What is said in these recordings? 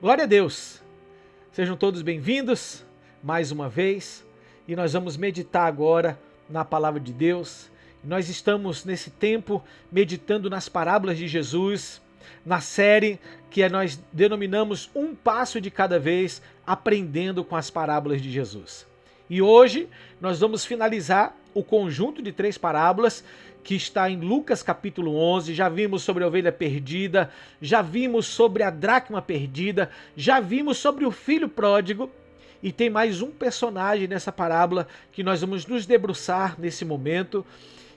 Glória a Deus! Sejam todos bem-vindos mais uma vez e nós vamos meditar agora na palavra de Deus. Nós estamos nesse tempo meditando nas parábolas de Jesus, na série que nós denominamos Um Passo de Cada Vez, aprendendo com as parábolas de Jesus. E hoje nós vamos finalizar o conjunto de 3 parábolas que está em Lucas capítulo 11, já vimos sobre a ovelha perdida, já vimos sobre a dracma perdida, já vimos sobre o filho pródigo, e tem mais um personagem nessa parábola que nós vamos nos debruçar nesse momento,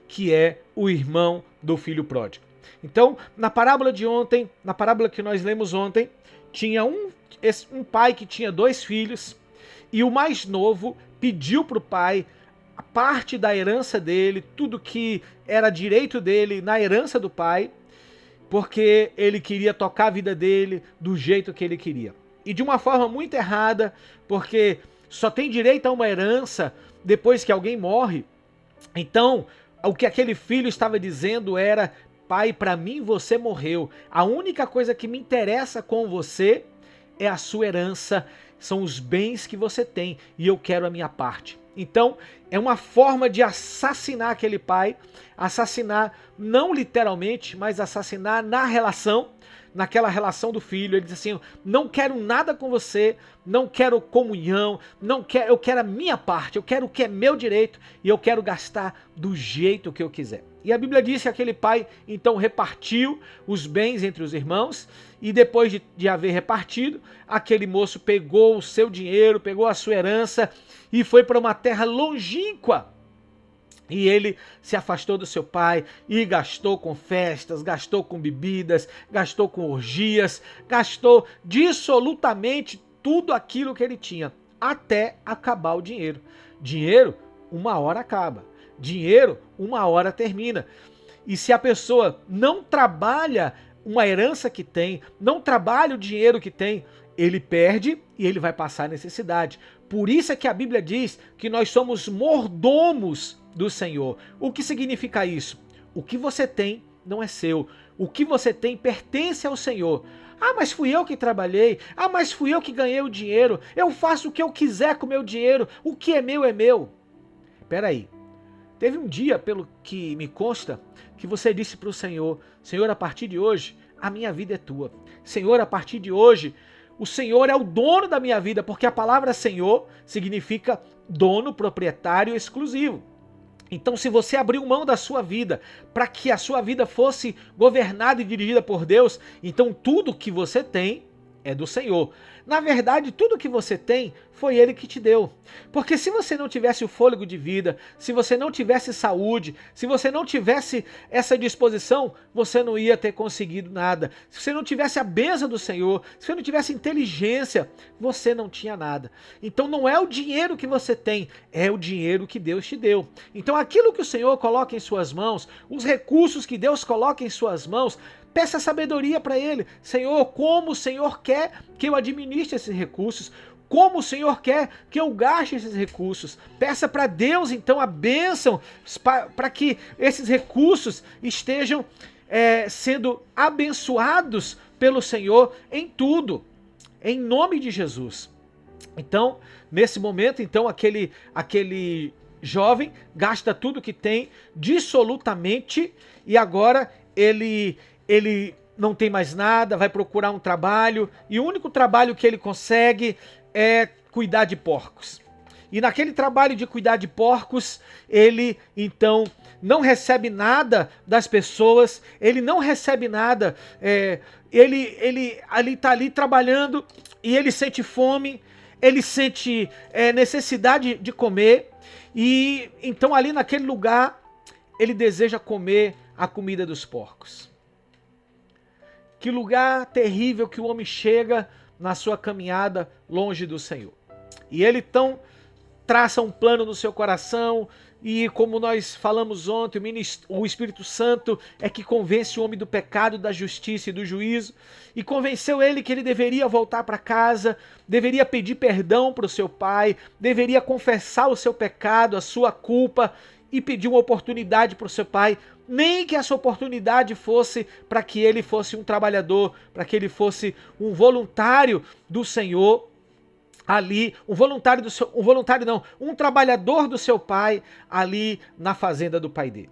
que é o irmão do filho pródigo. Então, na parábola de ontem, na parábola que nós lemos ontem, tinha um pai que tinha 2 filhos, e o mais novo pediu para o pai a parte da herança dele, tudo que era direito dele na herança do pai, porque ele queria tocar a vida dele do jeito que ele queria. E de uma forma muito errada, porque só tem direito a uma herança depois que alguém morre. Então, o que aquele filho estava dizendo era: pai, para mim você morreu. A única coisa que me interessa com você é a sua herança, são os bens que você tem e eu quero a minha parte. Então, é uma forma de assassinar aquele pai, assassinar não literalmente, mas assassinar na relação, naquela relação do filho. Ele diz assim: não quero nada com você, não quero comunhão, eu quero a minha parte, eu quero o que é meu direito e eu quero gastar do jeito que eu quiser. E a Bíblia diz que aquele pai então repartiu os bens entre os irmãos, e depois de haver repartido, aquele moço pegou o seu dinheiro, pegou a sua herança e foi para uma terra longínqua. E ele se afastou do seu pai e gastou com festas, gastou com bebidas, gastou com orgias, gastou dissolutamente tudo aquilo que ele tinha, até acabar o dinheiro. Dinheiro, uma hora acaba. Dinheiro, uma hora termina. E se a pessoa não trabalha uma herança que tem, não trabalha o dinheiro que tem, ele perde e ele vai passar necessidade. Por isso é que a Bíblia diz que nós somos mordomos do Senhor. O que significa isso? O que você tem não é seu. O que você tem pertence ao Senhor. Ah, mas fui eu que trabalhei. Ah, mas fui eu que ganhei o dinheiro. Eu faço o que eu quiser com o meu dinheiro. O que é meu é meu. Peraí. Teve um dia, pelo que me consta, que você disse para o Senhor: Senhor, a partir de hoje, a minha vida é tua. Senhor, a partir de hoje, o Senhor é o dono da minha vida, porque a palavra Senhor significa dono, proprietário, exclusivo. Então, se você abriu mão da sua vida para que a sua vida fosse governada e dirigida por Deus, então tudo que você tem é do Senhor. Na verdade, tudo que você tem foi Ele que te deu. Porque se você não tivesse o fôlego de vida, se você não tivesse saúde, se você não tivesse essa disposição, você não ia ter conseguido nada. Se você não tivesse a bênção do Senhor, se você não tivesse inteligência, você não tinha nada. Então não é o dinheiro que você tem, é o dinheiro que Deus te deu. Então aquilo que o Senhor coloca em suas mãos, os recursos que Deus coloca em suas mãos, peça sabedoria para Ele. Senhor, como o Senhor quer que eu administre esses recursos? Como o Senhor quer que eu gaste esses recursos? Peça para Deus, então, a bênção para que esses recursos estejam sendo abençoados pelo Senhor em tudo, em nome de Jesus. Então, nesse momento, então, aquele jovem gasta tudo que tem dissolutamente e agora ele não tem mais nada, vai procurar um trabalho e o único trabalho que ele consegue é cuidar de porcos. E naquele trabalho de cuidar de porcos, ele então não recebe nada das pessoas, ele não recebe nada, ele está ali trabalhando e ele sente fome, ele sente necessidade de comer e então ali naquele lugar ele deseja comer a comida dos porcos. Que lugar terrível que o homem chega na sua caminhada longe do Senhor. E ele então traça um plano no seu coração e, como nós falamos ontem, o Espírito Santo é que convence o homem do pecado, da justiça e do juízo, e convenceu ele que ele deveria voltar para casa, deveria pedir perdão para o seu pai, deveria confessar o seu pecado, a sua culpa e pediu uma oportunidade para o seu pai, nem que essa oportunidade fosse para que ele fosse um trabalhador, para que ele fosse um voluntário do Senhor ali, um trabalhador do seu pai ali na fazenda do pai dele.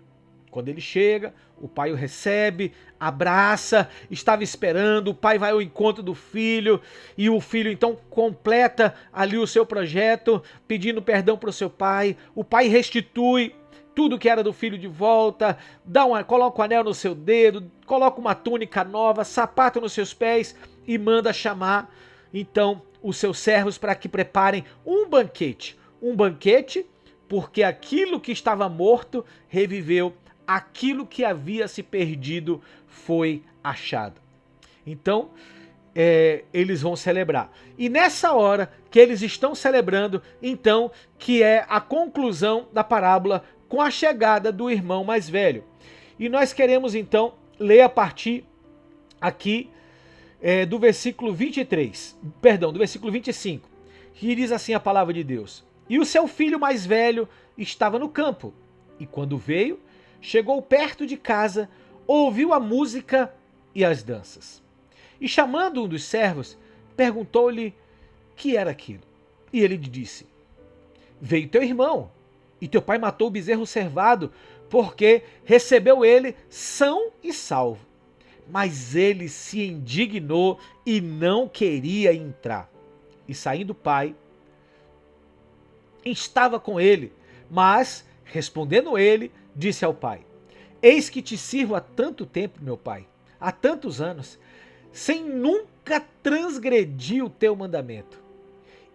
Quando ele chega, o pai o recebe, abraça, estava esperando, o pai vai ao encontro do filho e o filho então completa ali o seu projeto, pedindo perdão para o seu pai. O pai restitui tudo que era do filho de volta, coloca um anel no seu dedo, coloca uma túnica nova, sapato nos seus pés e manda chamar então os seus servos para que preparem um banquete. Um banquete porque aquilo que estava morto reviveu, aquilo que havia se perdido foi achado. Então, eles vão celebrar. E nessa hora que eles estão celebrando, então, que é a conclusão da parábola com a chegada do irmão mais velho. E nós queremos, então, ler a partir aqui do versículo 25, que diz assim a palavra de Deus. E o seu filho mais velho estava no campo, e quando veio, chegou perto de casa, ouviu a música e as danças. E chamando um dos servos, perguntou-lhe que era aquilo. E ele lhe disse: veio teu irmão, e teu pai matou o bezerro cevado, porque recebeu ele são e salvo. Mas ele se indignou e não queria entrar. E saindo o pai, estava com ele, mas, respondendo ele, disse ao pai: eis que te sirvo há tanto tempo, meu pai, há tantos anos, sem nunca transgredir o teu mandamento.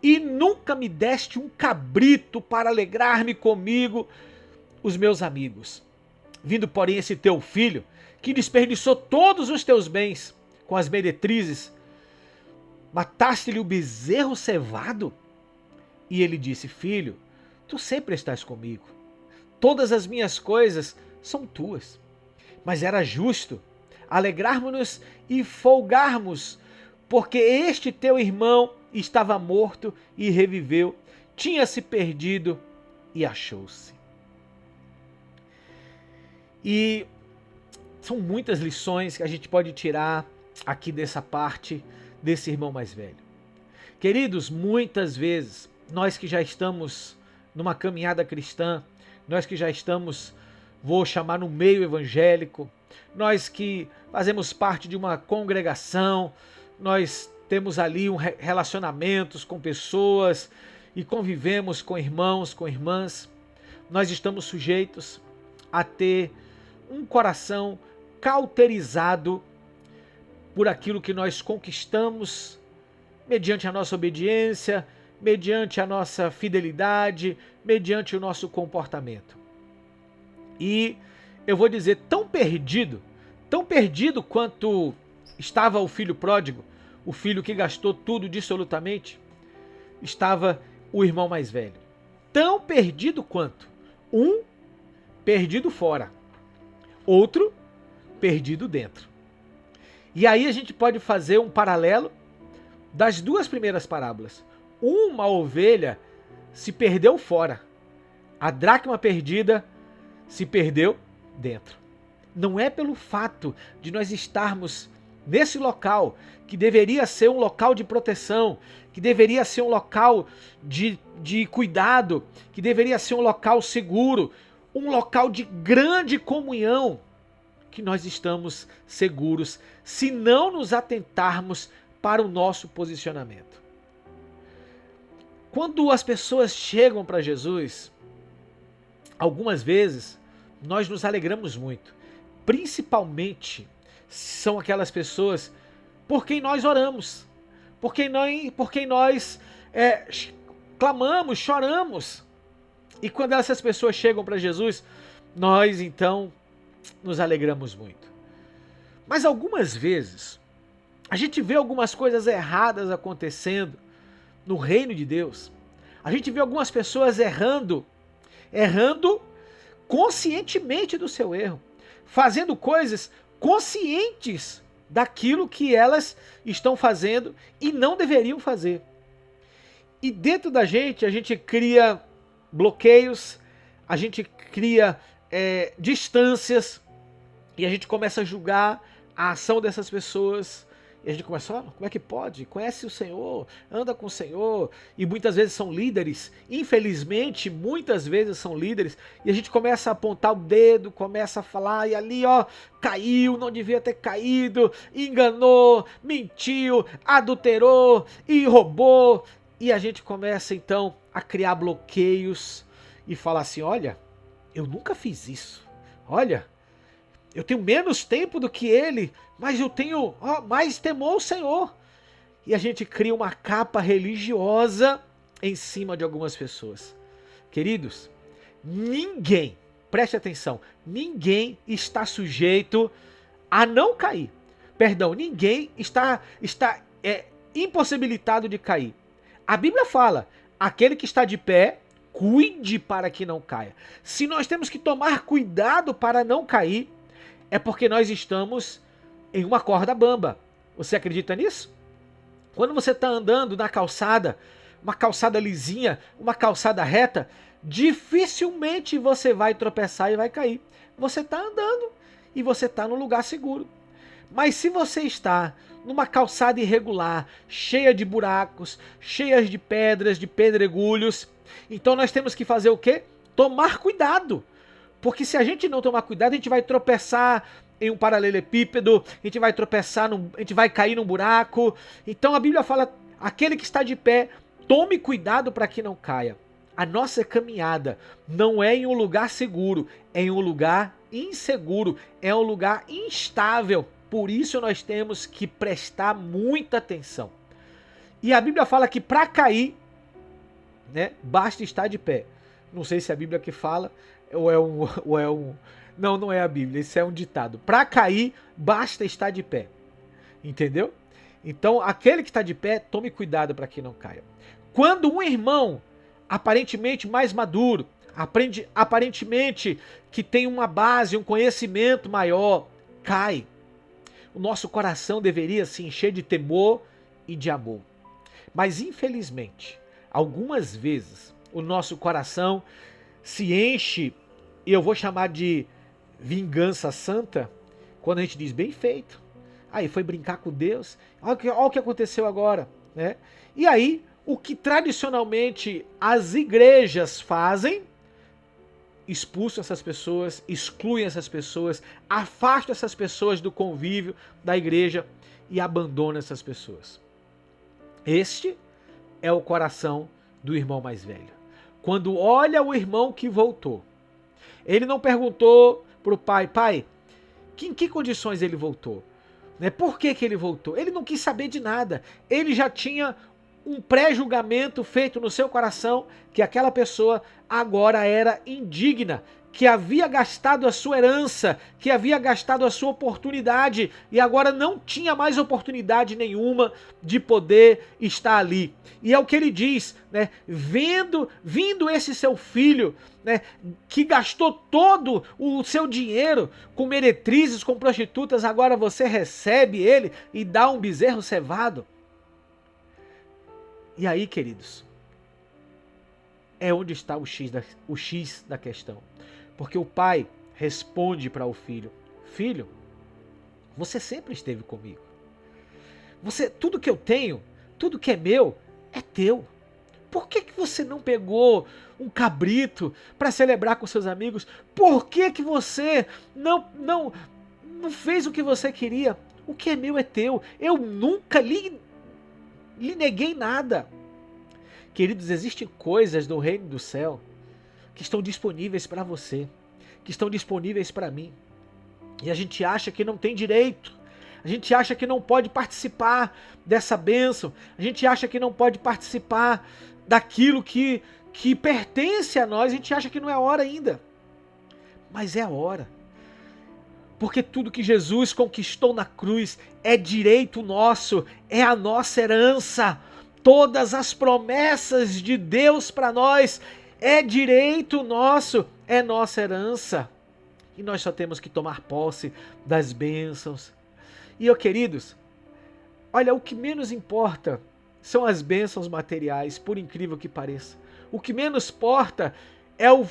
E nunca me deste um cabrito para alegrar-me comigo, os meus amigos. Vindo, porém, esse teu filho, que desperdiçou todos os teus bens com as meretrizes, mataste-lhe o bezerro cevado? E ele disse: filho, tu sempre estás comigo. Todas as minhas coisas são tuas. Mas era justo alegrarmos-nos e folgarmos, porque este teu irmão estava morto e reviveu, tinha se perdido e achou-se. E são muitas lições que a gente pode tirar aqui dessa parte desse irmão mais velho. Queridos, muitas vezes, nós que já estamos numa caminhada cristã, nós que já estamos, vou chamar, no meio evangélico, nós que fazemos parte de uma congregação, nós temos ali relacionamentos com pessoas e convivemos com irmãos, com irmãs, nós estamos sujeitos a ter um coração cauterizado por aquilo que nós conquistamos mediante a nossa obediência, mediante a nossa fidelidade, mediante o nosso comportamento. E eu vou dizer, tão perdido quanto estava o filho pródigo, o filho que gastou tudo dissolutamente, estava o irmão mais velho. Tão perdido quanto. Um perdido fora, outro perdido dentro. E aí a gente pode fazer um paralelo das duas primeiras parábolas. Uma ovelha se perdeu fora, a dracma perdida se perdeu dentro. Não é pelo fato de nós estarmos nesse local, que deveria ser um local de proteção, que deveria ser um local de cuidado, que deveria ser um local seguro, um local de grande comunhão, que nós estamos seguros se não nos atentarmos para o nosso posicionamento. Quando as pessoas chegam para Jesus, algumas vezes nós nos alegramos muito, principalmente são aquelas pessoas por quem nós oramos, por quem nós clamamos, choramos. E quando essas pessoas chegam para Jesus, nós então nos alegramos muito. Mas algumas vezes a gente vê algumas coisas erradas acontecendo no reino de Deus. A gente vê algumas pessoas errando conscientemente do seu erro, fazendo coisas conscientes daquilo que elas estão fazendo e não deveriam fazer. E dentro da gente, a gente cria bloqueios, a gente cria distâncias e a gente começa a julgar a ação dessas pessoas. E a gente começa, como é que pode? Conhece o Senhor, anda com o Senhor, e muitas vezes são líderes, infelizmente, muitas vezes são líderes, e a gente começa a apontar o dedo, começa a falar, e ali, caiu, não devia ter caído, enganou, mentiu, adulterou e roubou, e a gente começa então a criar bloqueios e falar assim, olha, eu nunca fiz isso, olha, eu tenho menos tempo do que ele, mas eu tenho mais temor ao Senhor. E a gente cria uma capa religiosa em cima de algumas pessoas. Queridos, ninguém, preste atenção, ninguém está sujeito a não cair. Perdão, ninguém está impossibilitado de cair. A Bíblia fala, aquele que está de pé, cuide para que não caia. Se nós temos que tomar cuidado para não cair, é porque nós estamos em uma corda bamba. Você acredita nisso? Quando você está andando na calçada, uma calçada lisinha, uma calçada reta, dificilmente você vai tropeçar e vai cair. Você está andando e você está num lugar seguro. Mas se você está numa calçada irregular, cheia de buracos, cheias de pedras, de pedregulhos, então nós temos que fazer o quê? Tomar cuidado. Porque se a gente não tomar cuidado, a gente vai tropeçar em um paralelepípedo, a gente vai tropeçar, a gente vai cair num buraco. Então a Bíblia fala, aquele que está de pé, tome cuidado para que não caia. A nossa caminhada não é em um lugar seguro, é em um lugar inseguro, é um lugar instável. Por isso nós temos que prestar muita atenção. E a Bíblia fala que para cair, basta estar de pé. Não sei se é a Bíblia que fala, não é a Bíblia, isso é um ditado. Para cair, basta estar de pé. Entendeu? Então, aquele que está de pé, tome cuidado para que não caia. Quando um irmão, aparentemente mais maduro, aparentemente que tem uma base, um conhecimento maior, cai, o nosso coração deveria se encher de temor e de amor. Mas, infelizmente, algumas vezes, o nosso coração se enche, e eu vou chamar de vingança santa, quando a gente diz, bem feito. Aí foi brincar com Deus, olha o que aconteceu agora. E aí, o que tradicionalmente as igrejas fazem, expulsam essas pessoas, excluem essas pessoas, afastam essas pessoas do convívio da igreja e abandonam essas pessoas. Este é o coração do irmão mais velho. Quando olha o irmão que voltou, ele não perguntou para o pai, em que condições ele voltou? Por que ele voltou? Ele não quis saber de nada. Ele já tinha um pré-julgamento feito no seu coração que aquela pessoa agora era indigna, que havia gastado a sua herança, que havia gastado a sua oportunidade e agora não tinha mais oportunidade nenhuma de poder estar ali. E é o que ele diz, vindo esse seu filho, que gastou todo o seu dinheiro com meretrizes, com prostitutas, agora você recebe ele e dá um bezerro cevado. E aí, queridos, é onde está o X da questão. Porque o pai responde para o filho, filho, você sempre esteve comigo. Tudo que eu tenho, tudo que é meu, é teu. Por que você não pegou um cabrito para celebrar com seus amigos? Por que você não fez o que você queria? O que é meu é teu. Eu nunca lhe neguei nada. Queridos, existem coisas no reino do céu que estão disponíveis para você, que estão disponíveis para mim. E a gente acha que não tem direito. A gente acha que não pode participar dessa bênção. A gente acha que não pode participar daquilo que pertence a nós. A gente acha que não é hora ainda. Mas é a hora. Porque tudo que Jesus conquistou na cruz é direito nosso, é a nossa herança. Todas as promessas de Deus para nós é direito nosso, é nossa herança. E nós só temos que tomar posse das bênçãos. E, queridos, olha, o que menos importa são as bênçãos materiais, por incrível que pareça. O que menos importa é o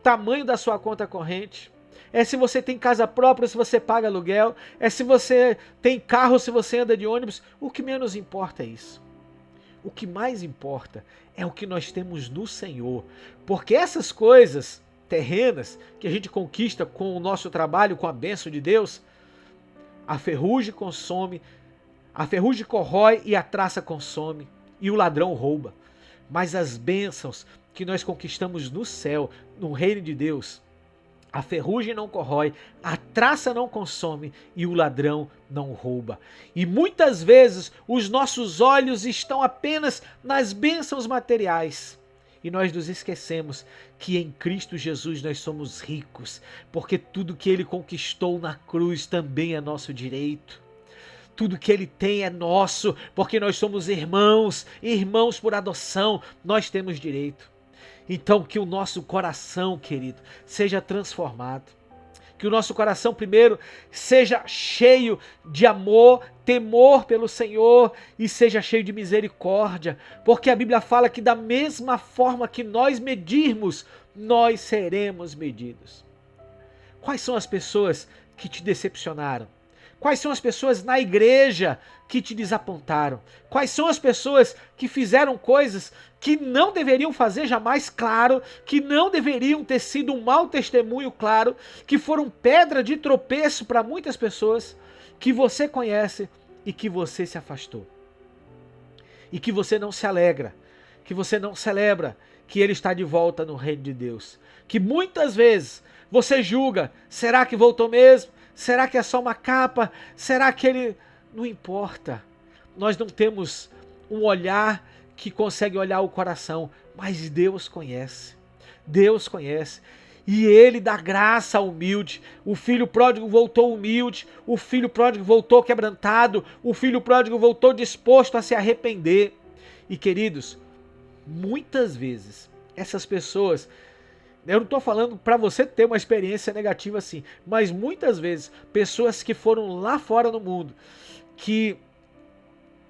tamanho da sua conta corrente, é se você tem casa própria, se você paga aluguel, é se você tem carro, se você anda de ônibus. O que menos importa é isso. O que mais importa é o que nós temos no Senhor. Porque essas coisas terrenas que a gente conquista com o nosso trabalho, com a bênção de Deus, a ferrugem consome, a ferrugem corrói e a traça consome, e o ladrão rouba. Mas as bênçãos que nós conquistamos no céu, no reino de Deus, a ferrugem não corrói, a traça não consome e o ladrão não rouba. E muitas vezes os nossos olhos estão apenas nas bênçãos materiais. E nós nos esquecemos que em Cristo Jesus nós somos ricos, porque tudo que Ele conquistou na cruz também é nosso direito. Tudo que Ele tem é nosso, porque nós somos irmãos, irmãos por adoção, nós temos direito. Então que o nosso coração, querido, seja transformado. Que o nosso coração primeiro seja cheio de amor, temor pelo Senhor e seja cheio de misericórdia. Porque a Bíblia fala que da mesma forma que nós medirmos, nós seremos medidos. Quais são as pessoas que te decepcionaram? Quais são as pessoas na igreja que te desapontaram? Quais são as pessoas que fizeram coisas que não deveriam fazer jamais, claro, que não deveriam ter sido um mau testemunho, claro, que foram pedra de tropeço para muitas pessoas, que você conhece e que você se afastou? E que você não se alegra, que você não celebra que ele está de volta no reino de Deus. Que muitas vezes você julga, será que voltou mesmo? Será que é só uma capa? Será que ele... Não importa. Nós não temos um olhar que consegue olhar o coração, mas Deus conhece. Deus conhece. E Ele dá graça ao humilde. O filho pródigo voltou humilde. O filho pródigo voltou quebrantado. O filho pródigo voltou disposto a se arrepender. E queridos, muitas vezes essas pessoas... Eu não estou falando para você ter uma experiência negativa assim, mas muitas vezes pessoas que foram lá fora no mundo, que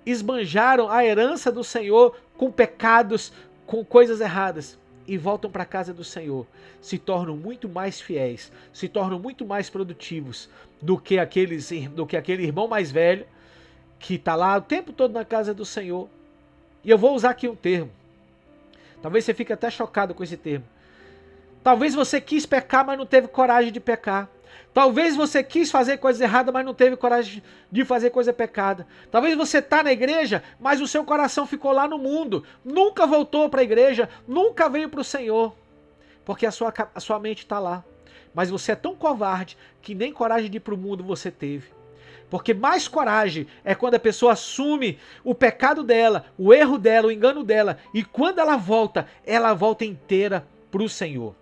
esbanjaram a herança do Senhor com pecados, com coisas erradas, e voltam para a casa do Senhor, se tornam muito mais fiéis, se tornam muito mais produtivos do que aquele irmão mais velho que está lá o tempo todo na casa do Senhor. E eu vou usar aqui um termo, talvez você fique até chocado com esse termo. Talvez você quis pecar, mas não teve coragem de pecar. Talvez você quis fazer coisa errada, mas não teve coragem de fazer coisa pecada. Talvez você está na igreja, mas o seu coração ficou lá no mundo. Nunca voltou para a igreja, nunca veio para o Senhor. Porque a sua mente está lá. Mas você é tão covarde que nem coragem de ir para o mundo você teve. Porque mais coragem é quando a pessoa assume o pecado dela, o erro dela, o engano dela. E quando ela volta inteira para o Senhor.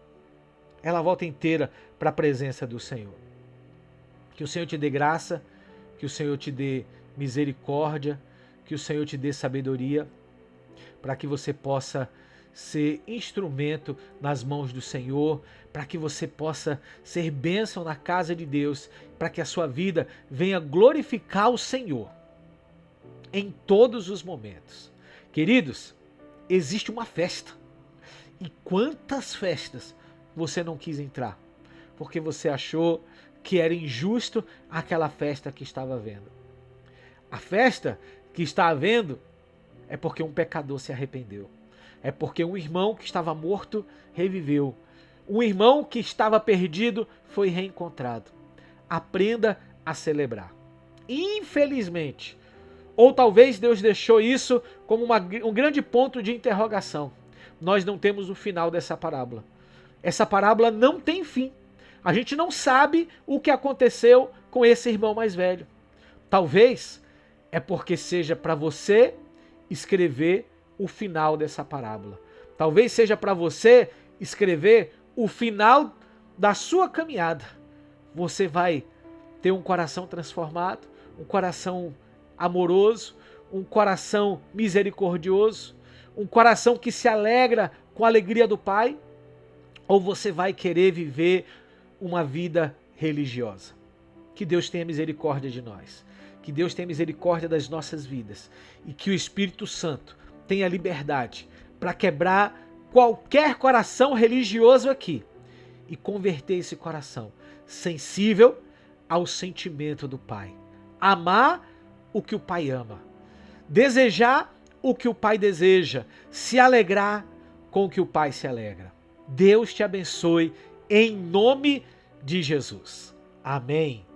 Ela volta inteira para a presença do Senhor. Que o Senhor te dê graça, que o Senhor te dê misericórdia, que o Senhor te dê sabedoria, para que você possa ser instrumento nas mãos do Senhor, para que você possa ser bênção na casa de Deus, para que a sua vida venha glorificar o Senhor em todos os momentos. Queridos, existe uma festa. E quantas festas você não quis entrar, porque você achou que era injusto aquela festa que estava havendo. A festa que está havendo é porque um pecador se arrependeu. É porque um irmão que estava morto reviveu. Um irmão que estava perdido foi reencontrado. Aprenda a celebrar. Infelizmente, ou talvez Deus deixou isso como um grande ponto de interrogação. Nós não temos o final dessa parábola. Essa parábola não tem fim. A gente não sabe o que aconteceu com esse irmão mais velho. Talvez é porque seja para você escrever o final dessa parábola. Talvez seja para você escrever o final da sua caminhada. Você vai ter um coração transformado, um coração amoroso, um coração misericordioso, um coração que se alegra com a alegria do Pai. Ou você vai querer viver uma vida religiosa? Que Deus tenha misericórdia de nós. Que Deus tenha misericórdia das nossas vidas. E que o Espírito Santo tenha liberdade para quebrar qualquer coração religioso aqui e converter esse coração sensível ao sentimento do Pai. Amar o que o Pai ama. Desejar o que o Pai deseja. Se alegrar com o que o Pai se alegra. Deus te abençoe em nome de Jesus. Amém.